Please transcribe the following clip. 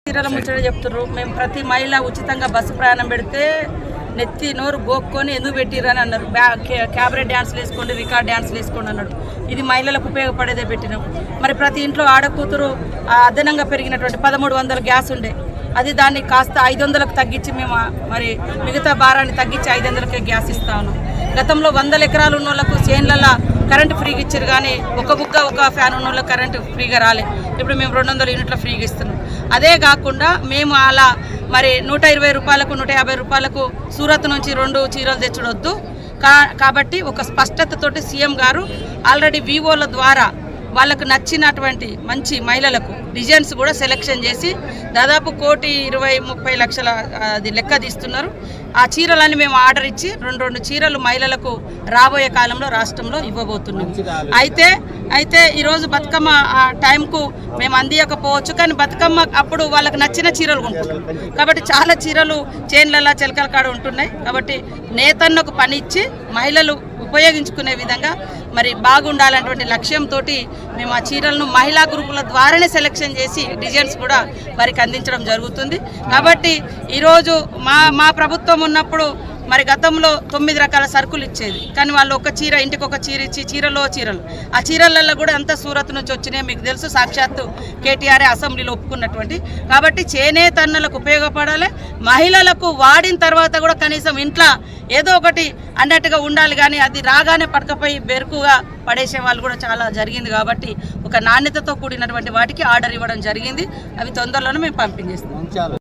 చీరల ముచ్చట చెప్తున్నారు. మేము ప్రతి మహిళ ఉచితంగా బస్సు ప్రయాణం పెడితే నెత్తి నోరు గోక్కొని ఎందుకు పెట్టిరని అన్నారు. క్యాబరెట్ డ్యాన్స్లు వేసుకోండి, రికార్డ్ డ్యాన్స్లు వేసుకోండి అన్నాడు. ఇది మహిళలకు ఉపయోగపడేదే పెట్టినాం. మరి ప్రతి ఇంట్లో ఆడకూతురు అదనంగా పెరిగినటువంటి 1300 గ్యాస్ ఉండే, అది దాన్ని కాస్త 500కు తగ్గించి మేము మరి మిగతా భారాన్ని తగ్గించి 500కే గ్యాస్ ఇస్తా ఉన్నాం. గతంలో 100 ఎకరాలు ఉన్న వాళ్ళకు చేన్లలో కరెంటు ఫ్రీగా ఇచ్చారు, కానీ ఒక బుగ్గ ఒక ఫ్యాన్ ఉన్న వాళ్ళకి కరెంటు ఫ్రీగా రాలే. ఇప్పుడు మేము 200 యూనిట్ల ఫ్రీగా ఇస్తున్నాం. అదే కాకుండా మేము అలా మరి 120 రూపాయలకు 150 రూపాయలకు సూరత్ నుంచి 2 చీరలు తెచ్చుడొద్దు కాబట్టి ఒక స్పష్టతతోటి సీఎం గారు ఆల్రెడీ వివోల ద్వారా వాళ్ళకు నచ్చినటువంటి మంచి మహిళలకు డిజైన్స్ కూడా సెలెక్షన్ చేసి దాదాపు 1,20-30 లక్షల అది లెక్క తీస్తున్నారు. ఆ చీరలని మేము ఆర్డర్ ఇచ్చి 2 చీరలు మహిళలకు రాబోయే కాలంలో రాష్ట్రంలో ఇవ్వబోతున్నాం. అయితే ఈరోజు బతుకమ్మ ఆ టైంకు మేము అందియకపోవచ్చు, కానీ బతుకమ్మ అప్పుడు వాళ్ళకి నచ్చిన చీరలు కొంటున్నాం. కాబట్టి చాలా చీరలు చేన్లలో చిలకల కాడ ఉంటున్నాయి. కాబట్టి నేతన్నకు పని ఇచ్చి మహిళలు ఉపయోగించుకునే విధంగా మరి బాగుండాలన్నటువంటి లక్ష్యంతో మేము ఆ చీరలను మహిళా గ్రూపుల ద్వారానే సెలెక్షన్ చేసి డిజైన్స్ కూడా వారికి అందించడం జరుగుతుంది. కాబట్టి ఈరోజు మా ప్రభుత్వం ఉన్నప్పుడు మరి గతంలో 9 రకాల సరుకులు ఇచ్చేది, కానీ వాళ్ళు ఒక చీర ఇంటికి ఒక చీర ఇచ్చి చీరలు ఆ చీరలలో కూడా అంతా సూరత్ నుంచి వచ్చినాయి. మీకు తెలుసు, సాక్షాత్తు కేటీఆర్ అసెంబ్లీలో ఒప్పుకున్నటువంటి. కాబట్టి చేనేత అన్నలకు ఉపయోగపడాలి, మహిళలకు వాడిన తర్వాత కూడా కనీసం ఇంట్లో ఏదో ఒకటి అన్నట్టుగా ఉండాలి, కానీ అది రాగానే పడకపోయి బెరుకుగా పడేసే వాళ్ళు కూడా చాలా జరిగింది. కాబట్టి ఒక నాణ్యతతో కూడినటువంటి వాటికి ఆర్డర్ ఇవ్వడం జరిగింది. అవి తొందరలోనే మేము పంపించేస్తాం.